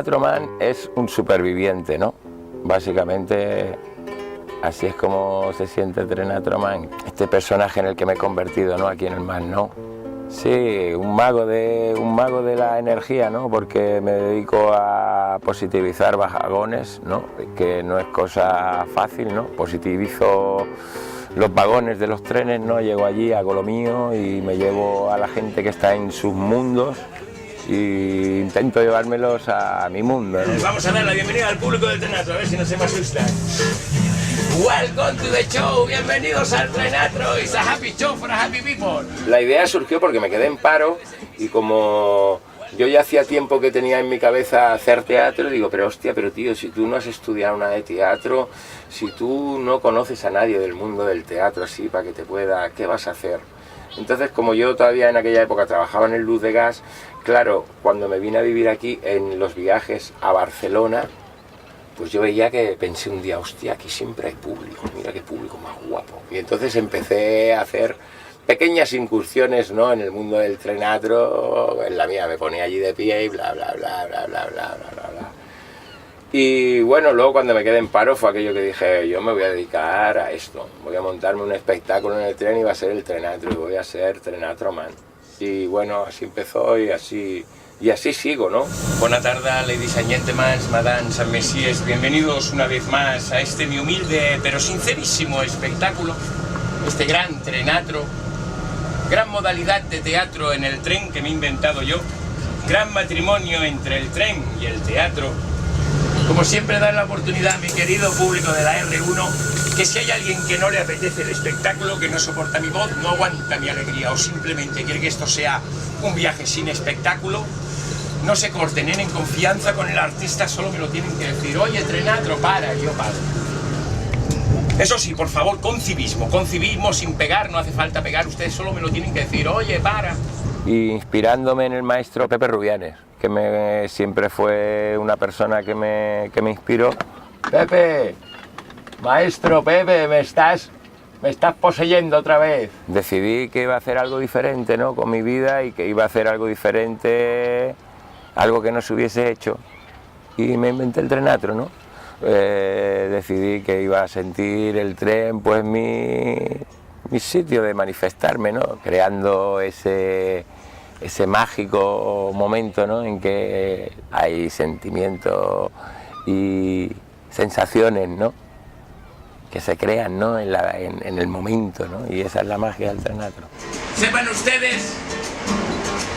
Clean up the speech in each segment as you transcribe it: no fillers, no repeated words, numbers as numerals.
Trenatroman es un superviviente, ¿no? Básicamente así es como se siente Trenatroman, este personaje en el que me he convertido, ¿no? Aquí en el Mar, ¿no? Sí, un mago de la energía, ¿no? Porque me dedico a positivizar vagones, ¿no? Que no es cosa fácil, ¿no? Positivizo los vagones de los trenes, ¿no? Llego allí, hago lo mío y me llevo a la gente que está en sus mundos e intento llevármelos a mi mundo, ¿no? Vamos a dar la bienvenida al público del Trenatro, a ver si no se me asustan. Welcome to the show, bienvenidos al Trenatro, it's a happy show for a happy people. La idea surgió porque me quedé en paro y como yo ya hacía tiempo que tenía en mi cabeza hacer teatro, digo, pero hostia, pero tío, si tú no has estudiado nada de teatro, si tú no conoces a nadie del mundo del teatro así para que te pueda, ¿qué vas a hacer? Entonces, como yo todavía en aquella época trabajaba en el Luz de Gas, claro, cuando me vine a vivir aquí en los viajes a Barcelona, pues yo veía que pensé un día, hostia, aquí siempre hay público, mira qué público más guapo. Y entonces empecé a hacer pequeñas incursiones, ¿no? En el mundo del Trenatro, en la mía me ponía allí de pie y bla, bla, bla, bla, bla, bla, bla, bla, bla. Y bueno, luego cuando me quedé en paro fue aquello que dije, yo me voy a dedicar a esto, voy a montarme un espectáculo en el tren y va a ser el Trenatro, y voy a ser Trenatroman. Y bueno, así empezó y así sigo, ¿no? Buena tarde, ladies and gentlemen, madams and messieurs, bienvenidos una vez más a este mi humilde pero sincerísimo espectáculo, este gran Trenatro, gran modalidad de teatro en el tren que me he inventado yo, gran matrimonio entre el tren y el teatro. Como siempre, dar la oportunidad a mi querido público de la R1 que si hay alguien que no le apetece el espectáculo, que no soporta mi voz, no aguanta mi alegría o simplemente quiere que esto sea un viaje sin espectáculo, no se corten, en confianza con el artista, solo me lo tienen que decir, oye, Trenatro, para, y yo paro. Eso sí, por favor, con civismo sin pegar, no hace falta pegar, ustedes solo me lo tienen que decir, oye, para. Inspirándome en el maestro Pepe Rubianes, que siempre fue una persona que me inspiró. Pepe, maestro Pepe, me estás poseyendo otra vez. Decidí que iba a hacer algo diferente, ¿no? Con mi vida y que iba a hacer algo diferente, algo que no se hubiese hecho. Y me inventé el Trenatro, ¿no? Decidí que iba a sentir el tren, pues mi sitio de manifestarme, ¿no? Creando ese mágico momento, ¿no? En que hay sentimientos y sensaciones, ¿no? Que se crean, ¿no? en el momento, ¿no? Y esa es la magia del Trenatro. Sepan ustedes,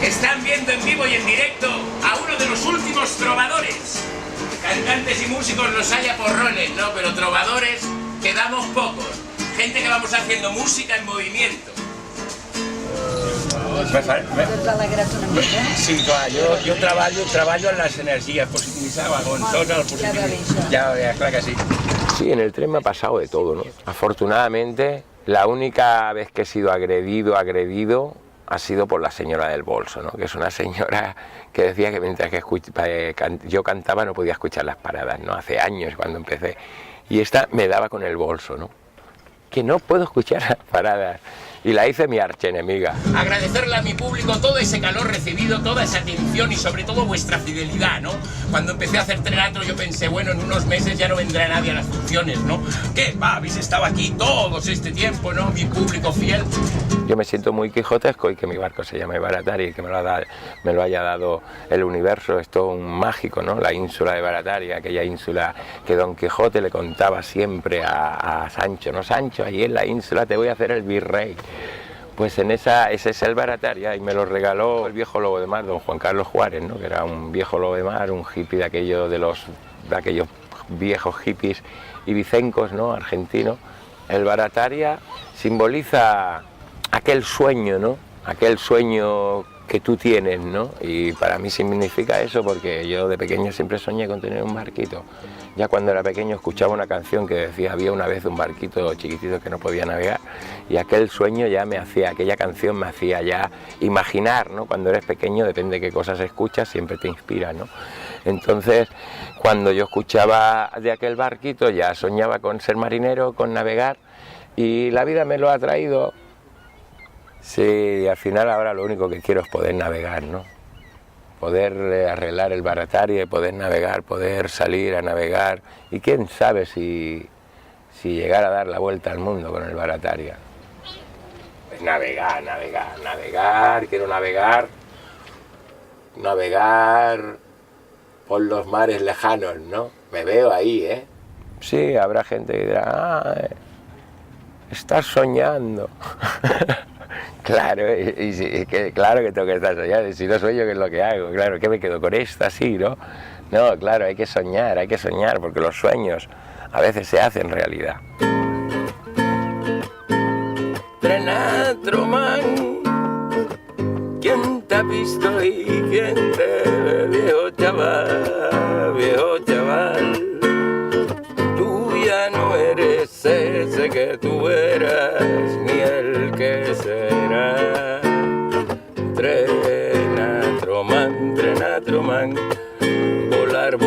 están viendo en vivo y en directo a uno de los últimos trovadores. Cantantes y músicos los hay a porrones, ¿no? Pero trovadores quedamos pocos. Gente que vamos haciendo música en movimiento. Sí, clar, jo treballo en les energies, positivitzar vagons, tots els positius. Ya, claro que sí. Sí, en el tren me ha pasado de todo, ¿no? Afortunadamente, la única vez que he sido agredido ha sido por la señora del bolso, ¿no? Que es una señora que decía que mientras que yo cantaba no podía escuchar las paradas, ¿no? Hace años cuando empecé. Y esta me daba con el bolso, ¿no? Que no puedo escuchar las paradas. Y la hice mi archienemiga. Agradecerle a mi público todo ese calor recibido, toda esa atención y sobre todo vuestra fidelidad, ¿no? Cuando empecé a hacer Trenatro yo pensé, bueno, en unos meses ya no vendrá nadie a las funciones, ¿no? ¿Qué? Habéis estado aquí todos este tiempo, ¿no? Mi público fiel. Yo me siento muy quijotesco y que mi barco se llame Baratari y que me lo haya dado el universo, es todo un mágico, ¿no? La ínsula de Baratari, aquella ínsula que Don Quijote le contaba siempre a Sancho, ¿no? Sancho, ahí en la ínsula te voy a hacer el virrey. Pues ese es el Barataria y me lo regaló el viejo lobo de mar, don Juan Carlos Juárez, ¿no? Que era un viejo lobo de mar, un hippie de aquellos viejos hippies ibicencos, ¿no? Argentinos. El Barataria simboliza aquel sueño, ¿no? Aquel sueño que tú tienes, ¿no? Y para mí significa eso porque yo de pequeño siempre soñé con tener un barquito. Ya cuando era pequeño escuchaba una canción que decía había una vez un barquito chiquitito que no podía navegar y aquel sueño ya aquella canción me hacía ya imaginar, ¿no? Cuando eres pequeño, depende de qué cosas escuchas, siempre te inspira, ¿no? Entonces, cuando yo escuchaba de aquel barquito ya soñaba con ser marinero, con navegar y la vida me lo ha traído. Sí, al final ahora lo único que quiero es poder navegar, ¿no? poder arreglar el Barataria y poder navegar, poder salir a navegar, y quién sabe si llegar a dar la vuelta al mundo con el Barataria. Pues navegar, quiero navegar por los mares lejanos, ¿no? Me veo ahí, ¿eh? Sí, habrá gente que dirá, estás soñando. Claro, claro que tengo que estar soñando, si no sueño, ¿qué es lo que hago? Claro, ¿qué me quedo con esto así, no? No, claro, hay que soñar, porque los sueños a veces se hacen realidad. Trenatroman, ¿quién te ha visto y quién te ve, viejo chaval? Tú ya no eres ese que tú eras, ni el que será. Trenatroman, volar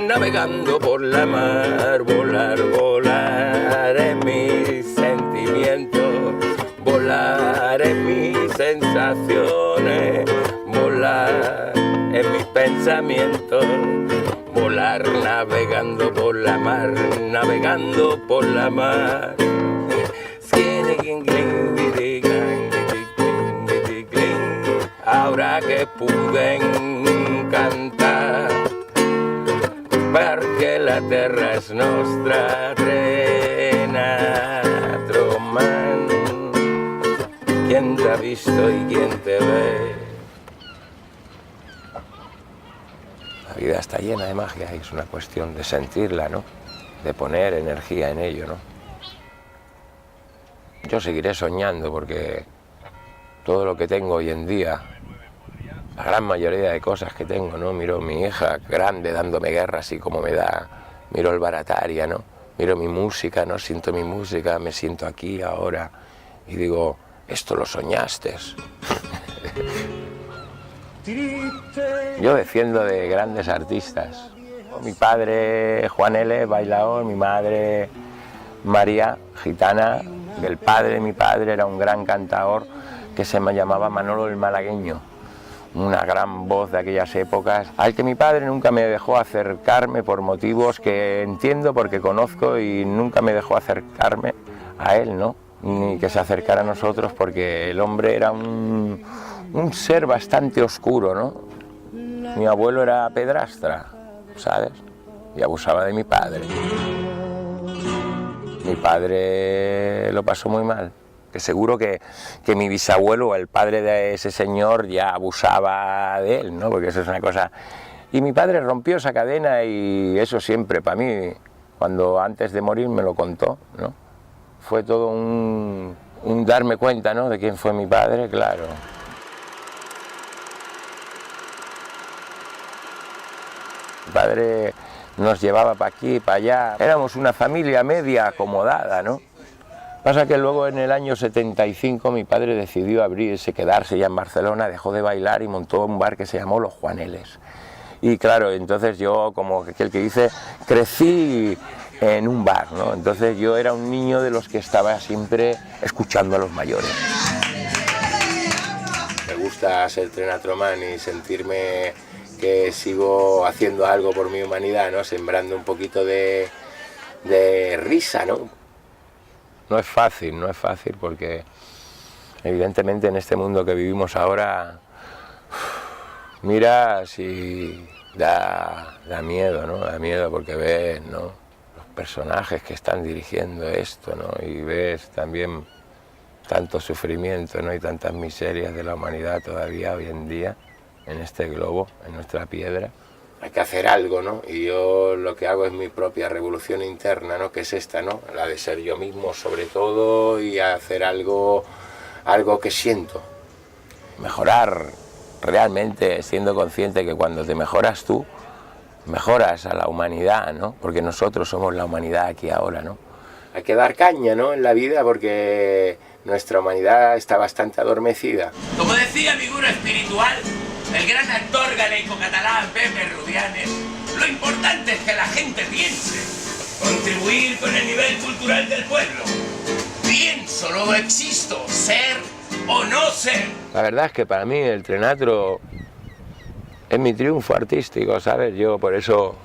navegando por la mar, volar en mis sentimientos, volar en mis sensaciones, volar en mis pensamientos, volar navegando por la mar, ahora que pude cantar, perquè la terra és nostra, Trenatroman, ¿quién te ha visto y quién te ve? La vida está llena de magia y es una cuestión de sentirla, ¿no? De poner energía en ello, ¿no? Yo seguiré soñando porque todo lo que tengo hoy en día, la gran mayoría de cosas que tengo, ¿no? Miro a mi hija grande dándome guerra así como me da, miro el Barataria, ¿no? Miro mi música, ¿no? Siento mi música, me siento aquí ahora y digo, esto lo soñaste. Yo defiendo de grandes artistas. Mi padre Juan L, bailaor, mi madre María, gitana. El padre de mi padre era un gran cantador que se llamaba Manolo el Malagueño, una gran voz de aquellas épocas, al que mi padre nunca me dejó acercarme por motivos que entiendo porque conozco, y nunca me dejó acercarme a él, ¿no? Ni que se acercara a nosotros, porque el hombre era un ser bastante oscuro, ¿no? Mi abuelo era pedrastra, ¿sabes? Y abusaba de mi padre. Mi padre lo pasó muy mal, que seguro que mi bisabuelo, el padre de ese señor, ya abusaba de él, ¿no? Porque eso es una cosa... Y mi padre rompió esa cadena, y eso siempre, para mí, cuando antes de morir me lo contó, ¿no? Fue todo un darme cuenta, ¿no? De quién fue mi padre, claro. Mi padre nos llevaba para aquí, para allá. Éramos una familia media acomodada, ¿no? Pasa que luego en el año 75 mi padre decidió abrirse, quedarse ya en Barcelona, dejó de bailar y montó un bar que se llamó Los Juaneles. Y claro, entonces yo, como aquel que dice, crecí en un bar, ¿no? Entonces yo era un niño de los que estaba siempre escuchando a los mayores. Me gusta ser Trenatroman y sentirme que sigo haciendo algo por mi humanidad, ¿no? Sembrando un poquito de risa, ¿no? No es fácil porque evidentemente en este mundo que vivimos ahora, miras y da miedo, ¿no? Da miedo porque ves, ¿no? Los personajes que están dirigiendo esto, ¿no? Y ves también tanto sufrimiento, ¿no? Y tantas miserias de la humanidad todavía hoy en día en este globo, en nuestra piedra. Hay que hacer algo, ¿no? Y yo lo que hago es mi propia revolución interna, ¿no? Que es esta, ¿no? La de ser yo mismo sobre todo y hacer algo que siento. Mejorar realmente siendo consciente que cuando te mejoras tú, mejoras a la humanidad, ¿no? Porque nosotros somos la humanidad aquí ahora, ¿no? Hay que dar caña, ¿no? En la vida, porque nuestra humanidad está bastante adormecida. Como decía mi gurú espiritual, el gran actor galaico-catalán Pepe Rubianes, lo importante es que la gente piense, contribuir con el nivel cultural del pueblo. Pienso, luego existo, ser, o no ser. La verdad es que para mí el Trenatro es mi triunfo artístico, ¿sabes? Yo por eso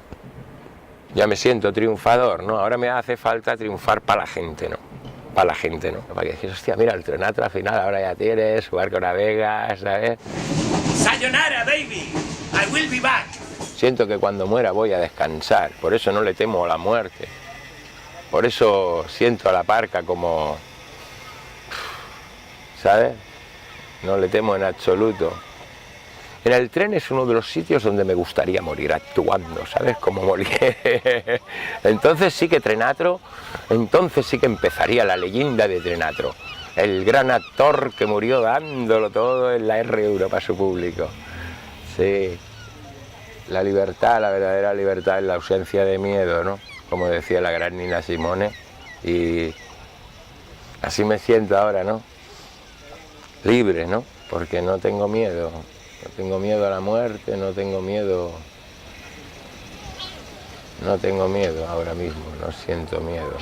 ya me siento triunfador, ¿no? Ahora me hace falta triunfar para la gente, ¿no? Para la gente, ¿no? Para que dices, hostia, mira, el Trenatro al final ahora ya tienes, jugar con la Vega, ¿sabes? Sayonara, baby. I will be back. Siento que cuando muera voy a descansar, por eso no le temo a la muerte. Por eso siento a la parca como, ¿sabes? No le temo en absoluto. En el tren es uno de los sitios donde me gustaría morir actuando, ¿sabes? Como morir. Entonces sí que Trenatro, entonces sí que empezaría la leyenda de Trenatro. El gran actor que murió dándolo todo en la R1 para su público. Sí. La libertad, la verdadera libertad es la ausencia de miedo, ¿no? Como decía la gran Nina Simone. Y así me siento ahora, ¿no? Libre, ¿no? Porque no tengo miedo. No tengo miedo a la muerte, no tengo miedo ahora mismo, no siento miedo.